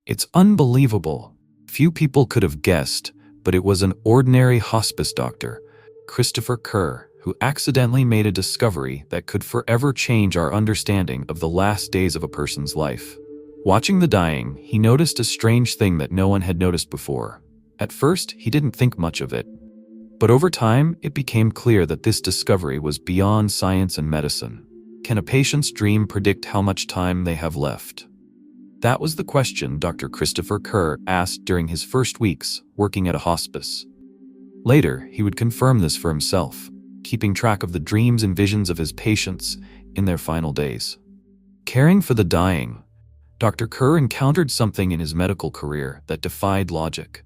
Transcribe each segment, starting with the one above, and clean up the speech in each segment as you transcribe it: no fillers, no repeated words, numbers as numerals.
It's unbelievable. Few people could have guessed, but it was an ordinary hospice doctor, Christopher Kerr, who accidentally made a discovery that could forever change our understanding of the last days of a person's life. Watching the dying, he noticed a strange thing that no one had noticed before. At first, he didn't think much of it. But over time, it became clear that this discovery was beyond science and medicine. Can a patient's dream predict how much time they have left? That was the question Dr. Christopher Kerr asked during his first weeks working at a hospice. Later, he would confirm this for himself, keeping track of the dreams and visions of his patients in their final days. Caring for the dying, Dr. Kerr encountered something in his medical career that defied logic.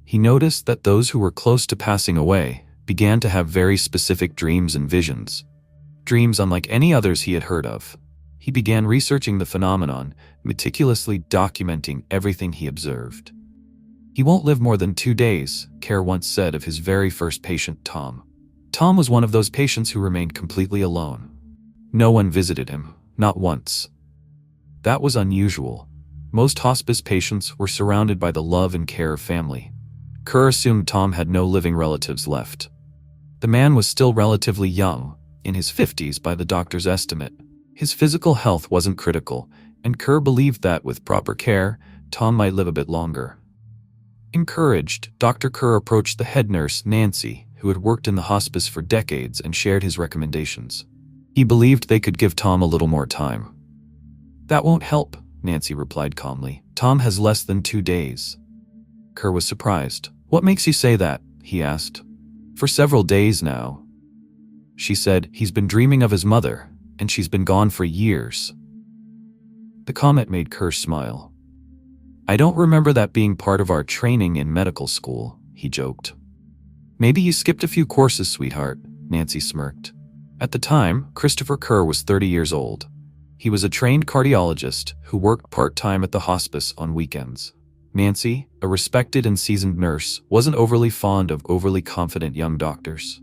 He noticed that those who were close to passing away began to have very specific dreams and visions, dreams unlike any others he had heard of. He began researching the phenomenon, meticulously documenting everything he observed. "He won't live more than 2 days," Kerr once said of his very first patient, Tom. Tom was one of those patients who remained completely alone. No one visited him, not once. That was unusual. Most hospice patients were surrounded by the love and care of family. Kerr assumed Tom had no living relatives left. The man was still relatively young, in his 50s by the doctor's estimate. His physical health wasn't critical, and Kerr believed that with proper care, Tom might live a bit longer. Encouraged, Dr. Kerr approached the head nurse, Nancy, who had worked in the hospice for decades and shared his recommendations. He believed they could give Tom a little more time. "That won't help," Nancy replied calmly. "Tom has less than 2 days." Kerr was surprised. "What makes you say that?" he asked. "For several days now." She said, "He's been dreaming of his mother, and she's been gone for years." The comment made Kerr smile. "I don't remember that being part of our training in medical school," he joked. "Maybe you skipped a few courses, sweetheart," Nancy smirked. At the time, Christopher Kerr was 30 years old. He was a trained cardiologist who worked part-time at the hospice on weekends. Nancy, a respected and seasoned nurse, wasn't overly fond of overly confident young doctors.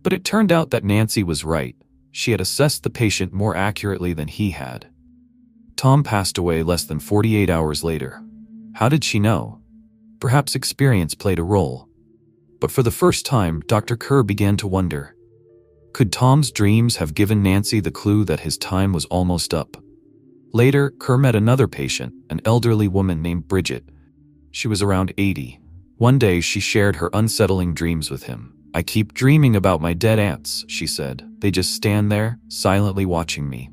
But it turned out that Nancy was right. She had assessed the patient more accurately than he had. Tom passed away less than 48 hours later. How did she know? Perhaps experience played a role. But for the first time, Dr. Kerr began to wonder. Could Tom's dreams have given Nancy the clue that his time was almost up? Later, Kerr met another patient, an elderly woman named Bridget. She was around 80. One day, she shared her unsettling dreams with him. "I keep dreaming about my dead aunts," she said. "They just stand there, silently watching me."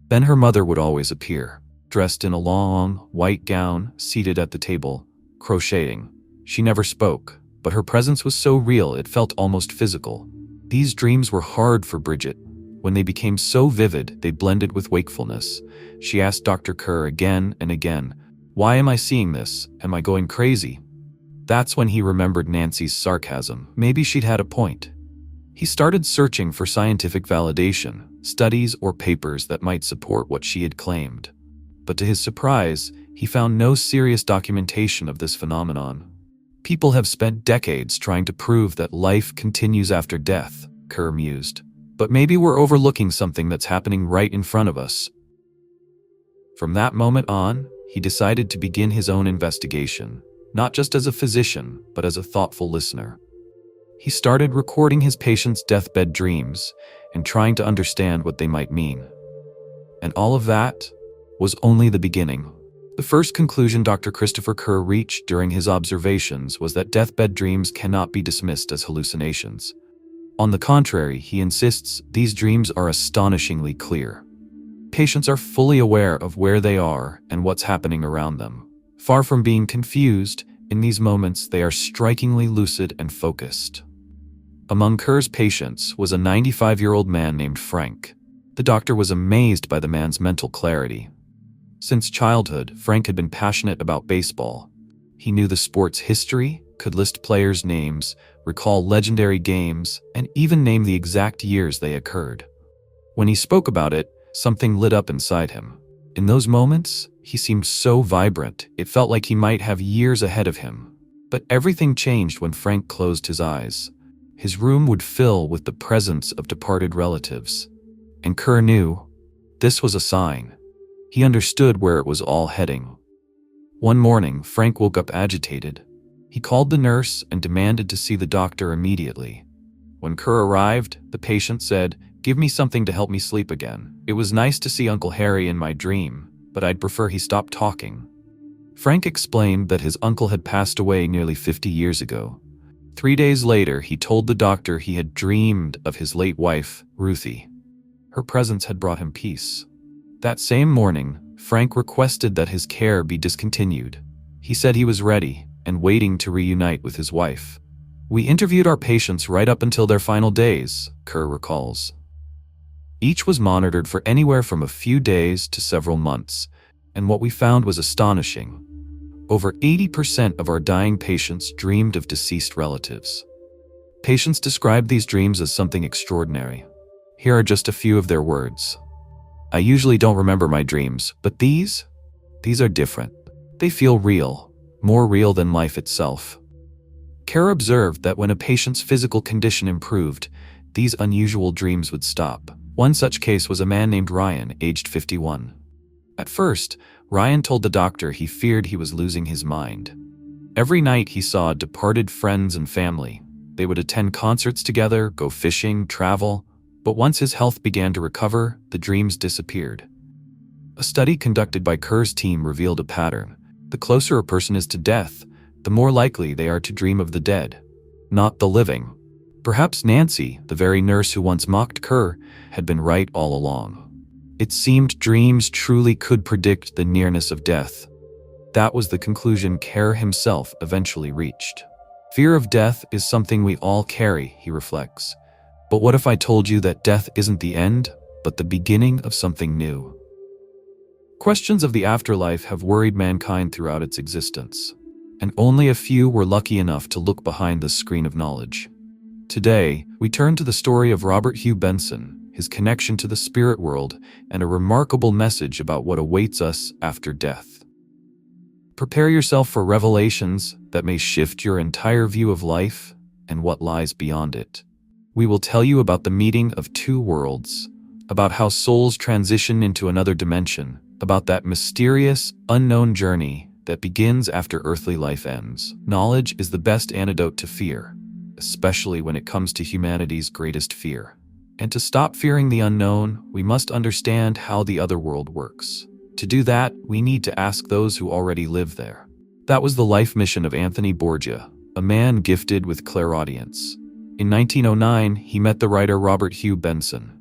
Then her mother would always appear, dressed in a long, white gown, seated at the table, crocheting. She never spoke, but her presence was so real it felt almost physical. These dreams were hard for Bridget. When they became so vivid, they blended with wakefulness. She asked Dr. Kerr again and again, "Why am I seeing this? Am I going crazy?" That's when he remembered Nancy's sarcasm. Maybe she'd had a point. He started searching for scientific validation, studies or papers that might support what she had claimed. But to his surprise, he found no serious documentation of this phenomenon. "People have spent decades trying to prove that life continues after death," Kerr mused. "But maybe we're overlooking something that's happening right in front of us." From that moment on, he decided to begin his own investigation, not just as a physician, but as a thoughtful listener. He started recording his patients' deathbed dreams and trying to understand what they might mean. And all of that was only the beginning. The first conclusion Dr. Christopher Kerr reached during his observations was that deathbed dreams cannot be dismissed as hallucinations. On the contrary, he insists these dreams are astonishingly clear. Patients are fully aware of where they are and what's happening around them. Far from being confused, in these moments they are strikingly lucid and focused. Among Kerr's patients was a 95-year-old man named Frank. The doctor was amazed by the man's mental clarity. Since childhood, Frank had been passionate about baseball. He knew the sport's history, could list players' names, recall legendary games, and even name the exact years they occurred. When he spoke about it, something lit up inside him. In those moments, he seemed so vibrant, it felt like he might have years ahead of him. But everything changed when Frank closed his eyes. His room would fill with the presence of departed relatives. And Kerr knew this was a sign. He understood where it was all heading. One morning, Frank woke up agitated. He called the nurse and demanded to see the doctor immediately. When Kerr arrived, the patient said, "Give me something to help me sleep again. It was nice to see Uncle Harry in my dream, but I'd prefer he stopped talking." Frank explained that his uncle had passed away nearly 50 years ago. 3 days later, he told the doctor he had dreamed of his late wife, Ruthie. Her presence had brought him peace. That same morning, Frank requested that his care be discontinued. He said he was ready and waiting to reunite with his wife. "We interviewed our patients right up until their final days," Kerr recalls. Each was monitored for anywhere from a few days to several months, and what we found was astonishing. Over 80% of our dying patients dreamed of deceased relatives. Patients described these dreams as something extraordinary. Here are just a few of their words. "I usually don't remember my dreams, but these are different. They feel real, more real than life itself." Kerr observed that when a patient's physical condition improved, these unusual dreams would stop. One such case was a man named Ryan, aged 51. At first, Ryan told the doctor he feared he was losing his mind. Every night he saw departed friends and family. They would attend concerts together, go fishing, travel, but once his health began to recover, the dreams disappeared. A study conducted by Kerr's team revealed a pattern. The closer a person is to death, the more likely they are to dream of the dead, not the living. Perhaps Nancy, the very nurse who once mocked Kerr, had been right all along. It seemed dreams truly could predict the nearness of death. That was the conclusion Kerr himself eventually reached. "Fear of death is something we all carry," he reflects. "But what if I told you that death isn't the end, but the beginning of something new?" Questions of the afterlife have worried mankind throughout its existence, and only a few were lucky enough to look behind the screen of knowledge. Today, we turn to the story of Robert Hugh Benson, his connection to the spirit world, and a remarkable message about what awaits us after death. Prepare yourself for revelations that may shift your entire view of life and what lies beyond it. We will tell you about the meeting of two worlds, about how souls transition into another dimension, about that mysterious, unknown journey that begins after earthly life ends. Knowledge is the best antidote to fear, especially when it comes to humanity's greatest fear. And to stop fearing the unknown, we must understand how the other world works. To do that, we need to ask those who already live there. That was the life mission of Anthony Borgia, a man gifted with clairaudience. In 1909, he met the writer Robert Hugh Benson.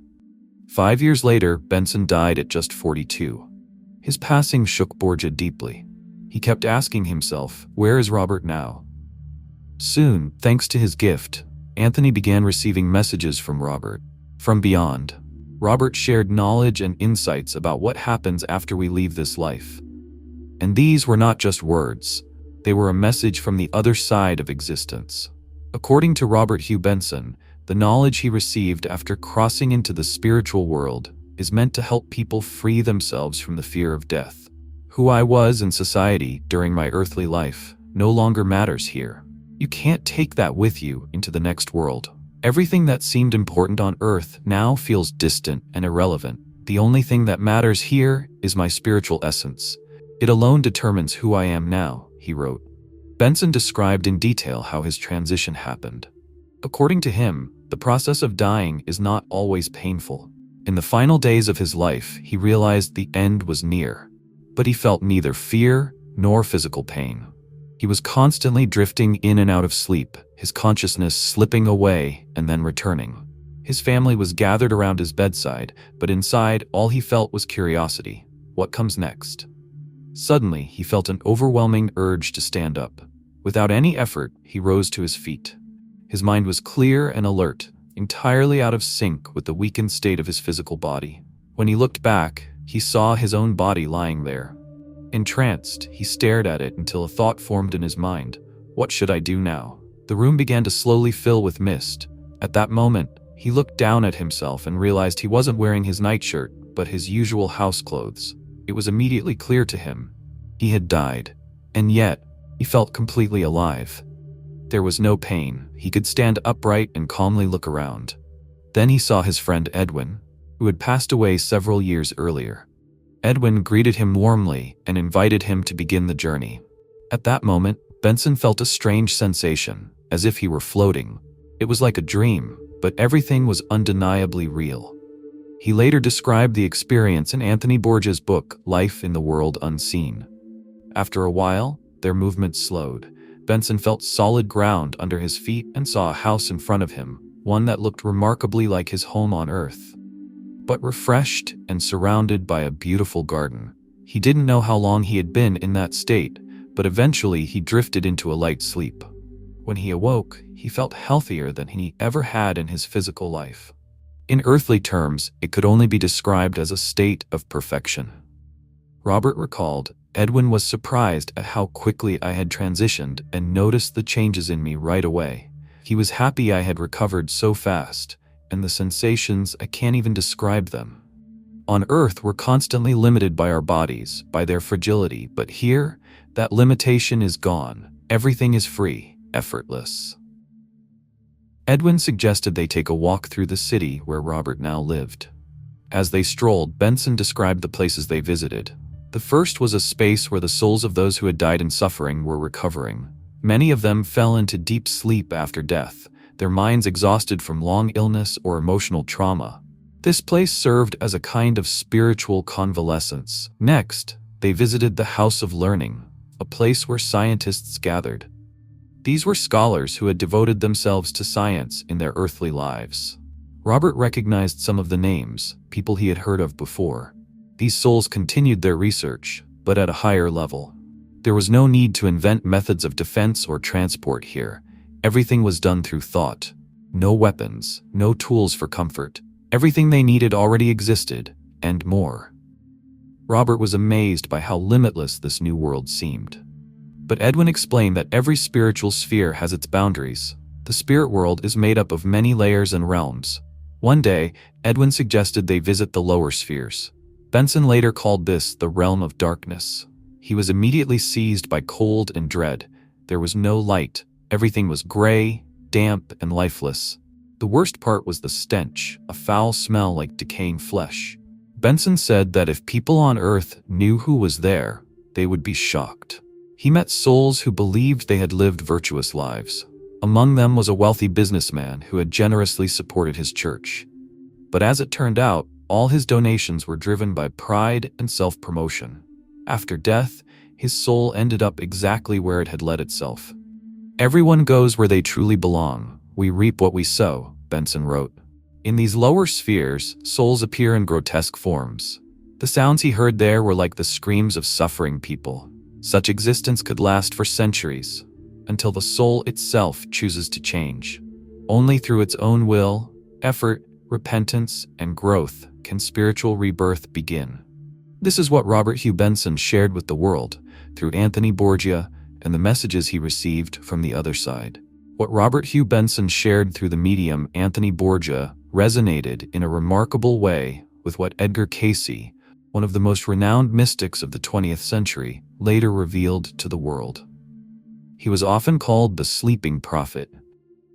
5 years later, Benson died at just 42. His passing shook Borgia deeply. He kept asking himself, where is Robert now? Soon, thanks to his gift, Anthony began receiving messages from Robert. From beyond, Robert shared knowledge and insights about what happens after we leave this life. And these were not just words, they were a message from the other side of existence. According to Robert Hugh Benson, the knowledge he received after crossing into the spiritual world is meant to help people free themselves from the fear of death. Who I was in society during my earthly life no longer matters here. You can't take that with you into the next world. Everything that seemed important on Earth now feels distant and irrelevant. The only thing that matters here is my spiritual essence. It alone determines who I am now, he wrote. Benson described in detail how his transition happened. According to him, the process of dying is not always painful. In the final days of his life, he realized the end was near, but he felt neither fear nor physical pain. He was constantly drifting in and out of sleep, his consciousness slipping away and then returning. His family was gathered around his bedside, but inside, all he felt was curiosity. What comes next? Suddenly, he felt an overwhelming urge to stand up. Without any effort, he rose to his feet. His mind was clear and alert, entirely out of sync with the weakened state of his physical body. When he looked back, he saw his own body lying there. Entranced, he stared at it until a thought formed in his mind. What should I do now? The room began to slowly fill with mist. At that moment, he looked down at himself and realized he wasn't wearing his nightshirt, but his usual house clothes. It was immediately clear to him. He had died. And yet, he felt completely alive. There was no pain. He could stand upright and calmly look around. Then he saw his friend Edwin, who had passed away several years earlier. Edwin greeted him warmly and invited him to begin the journey. At that moment, Benson felt a strange sensation, as if he were floating. It was like a dream, but everything was undeniably real. He later described the experience in Anthony Bourdain's book, Life in the World Unseen. After a while, their movement slowed. Benson felt solid ground under his feet and saw a house in front of him, one that looked remarkably like his home on Earth, but refreshed and surrounded by a beautiful garden. He didn't know how long he had been in that state, but eventually he drifted into a light sleep. When he awoke, he felt healthier than he ever had in his physical life. In earthly terms, it could only be described as a state of perfection. Robert recalled, Edwin was surprised at how quickly I had transitioned and noticed the changes in me right away. He was happy I had recovered so fast, and the sensations, I can't even describe them. On Earth, we're constantly limited by our bodies, by their fragility, but here, that limitation is gone. Everything is free, effortless. Edwin suggested they take a walk through the city where Robert now lived. As they strolled, Benson described the places they visited. The first was a space where the souls of those who had died in suffering were recovering. Many of them fell into deep sleep after death, their minds exhausted from long illness or emotional trauma. This place served as a kind of spiritual convalescence. Next, they visited the House of Learning, a place where scientists gathered. These were scholars who had devoted themselves to science in their earthly lives. Robert recognized some of the names, people he had heard of before. These souls continued their research, but at a higher level. There was no need to invent methods of defense or transport here. Everything was done through thought. No weapons, no tools for comfort. Everything they needed already existed, and more. Robert was amazed by how limitless this new world seemed. But Edwin explained that every spiritual sphere has its boundaries. The spirit world is made up of many layers and realms. One day, Edwin suggested they visit the lower spheres. Benson later called this the realm of darkness. He was immediately seized by cold and dread. There was no light. Everything was gray, damp, and lifeless. The worst part was the stench, a foul smell like decaying flesh. Benson said that if people on Earth knew who was there, they would be shocked. He met souls who believed they had lived virtuous lives. Among them was a wealthy businessman who had generously supported his church. But as it turned out, all his donations were driven by pride and self-promotion. After death, his soul ended up exactly where it had led itself. Everyone goes where they truly belong. We reap what we sow, Benson wrote. In these lower spheres, souls appear in grotesque forms. The sounds he heard there were like the screams of suffering people. Such existence could last for centuries, until the soul itself chooses to change. Only through its own will, effort, repentance, and growth can spiritual rebirth begin. This is what Robert Hugh Benson shared with the world through Anthony Bourdain and the messages he received from the other side. What Robert Hugh Benson shared through the medium Anthony Bourdain resonated in a remarkable way with what Edgar Cayce, one of the most renowned mystics of the 20th century, later revealed to the world. He was often called the sleeping prophet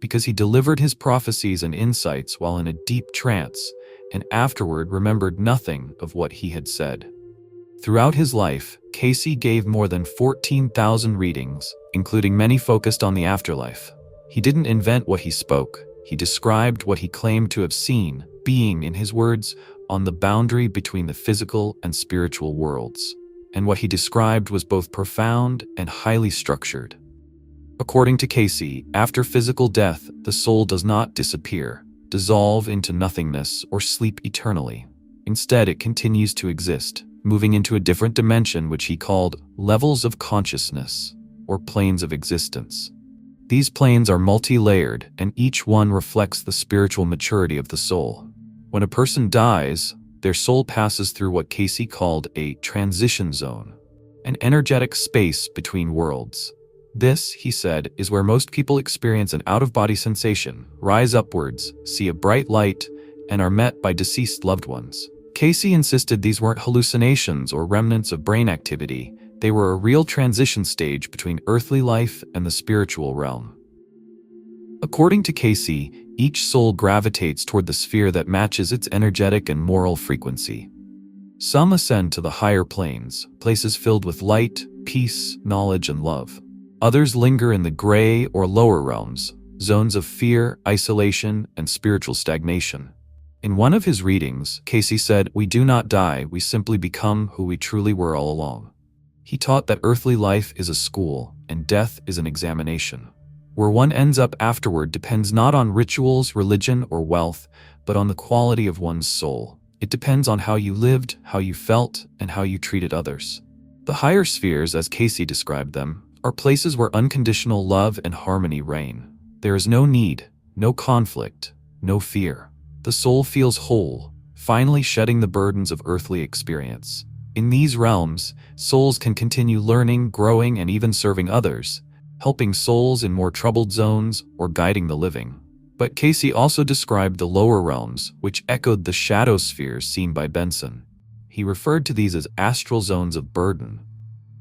because he delivered his prophecies and insights while in a deep trance and afterward remembered nothing of what he had said. Throughout his life, Cayce gave more than 14,000 readings, including many focused on the afterlife. He didn't invent what he spoke. He described what he claimed to have seen, being, in his words, on the boundary between the physical and spiritual worlds. And what he described was both profound and highly structured. According to Cayce, after physical death, the soul does not disappear, dissolve into nothingness, or sleep eternally. Instead, it continues to exist, moving into a different dimension which he called levels of consciousness, or planes of existence. These planes are multi-layered, and each one reflects the spiritual maturity of the soul. When a person dies, their soul passes through what Cayce called a transition zone, an energetic space between worlds. This, he said, is where most people experience an out-of-body sensation, rise upwards, see a bright light, and are met by deceased loved ones. Cayce insisted these weren't hallucinations or remnants of brain activity. They were a real transition stage between earthly life and the spiritual realm. According to Cayce, each soul gravitates toward the sphere that matches its energetic and moral frequency. Some ascend to the higher planes, places filled with light, peace, knowledge, and love. Others linger in the gray or lower realms, zones of fear, isolation, and spiritual stagnation. In one of his readings, Cayce said, "We do not die, we simply become who we truly were all along." He taught that earthly life is a school, and death is an examination. Where one ends up afterward depends not on rituals, religion, or wealth, but on the quality of one's soul. It depends on how you lived, how you felt, and how you treated others. The higher spheres, as Cayce described them, are places where unconditional love and harmony reign. There is no need, no conflict, no fear. The soul feels whole, finally shedding the burdens of earthly experience. In these realms, souls can continue learning, growing, and even serving others, helping souls in more troubled zones or guiding the living. But Cayce also described the lower realms, which echoed the shadow spheres seen by Benson. He referred to these as astral zones of burden,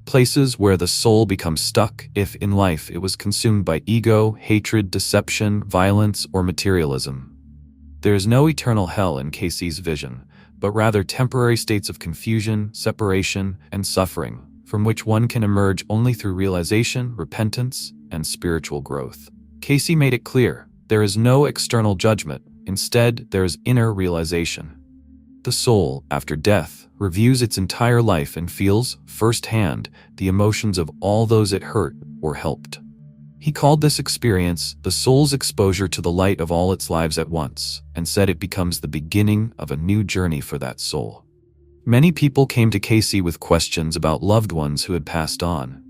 places where the soul becomes stuck if, in life, it was consumed by ego, hatred, deception, violence, or materialism. There is no eternal hell in Cayce's vision, but rather temporary states of confusion, separation, and suffering, from which one can emerge only through realization, repentance, and spiritual growth. Cayce made it clear, there is no external judgment, instead there is inner realization. The soul, after death, reviews its entire life and feels, firsthand, the emotions of all those it hurt or helped. He called this experience the soul's exposure to the light of all its lives at once, and said it becomes the beginning of a new journey for that soul. Many people came to Cayce with questions about loved ones who had passed on.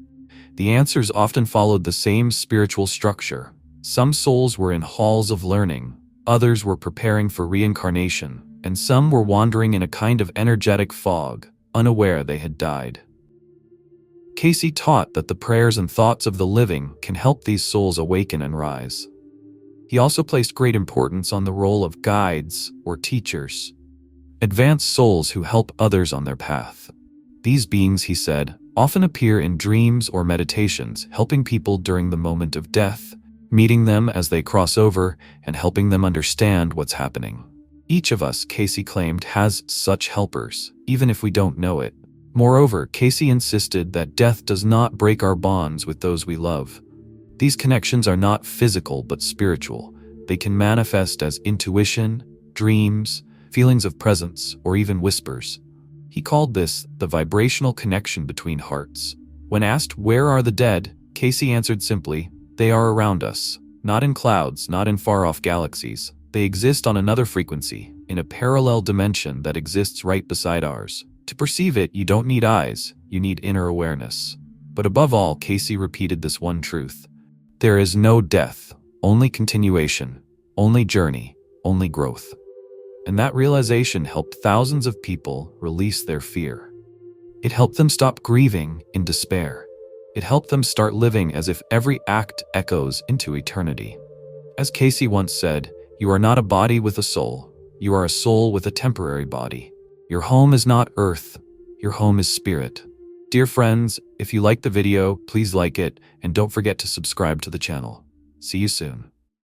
The answers often followed the same spiritual structure. Some souls were in halls of learning, others were preparing for reincarnation, and some were wandering in a kind of energetic fog, unaware they had died. Cayce taught that the prayers and thoughts of the living can help these souls awaken and rise. He also placed great importance on the role of guides or teachers, advanced souls who help others on their path. These beings, he said, often appear in dreams or meditations, helping people during the moment of death, meeting them as they cross over, and helping them understand what's happening. Each of us, Cayce claimed, has such helpers, even if we don't know it. Moreover, Cayce insisted that death does not break our bonds with those we love. These connections are not physical but spiritual. They can manifest as intuition, dreams, feelings of presence, or even whispers. He called this the vibrational connection between hearts. When asked, "Where are the dead?" Cayce answered simply, "They are around us, not in clouds, not in far-off galaxies. They exist on another frequency, in a parallel dimension that exists right beside ours. To perceive it, you don't need eyes, you need inner awareness." But above all, Cayce repeated this one truth: there is no death, only continuation, only journey, only growth. And that realization helped thousands of people release their fear. It helped them stop grieving in despair. It helped them start living as if every act echoes into eternity. As Cayce once said, "You are not a body with a soul. You are a soul with a temporary body. Your home is not earth. Your home is spirit." Dear friends, if you liked the video, please like it, and don't forget to subscribe to the channel. See you soon.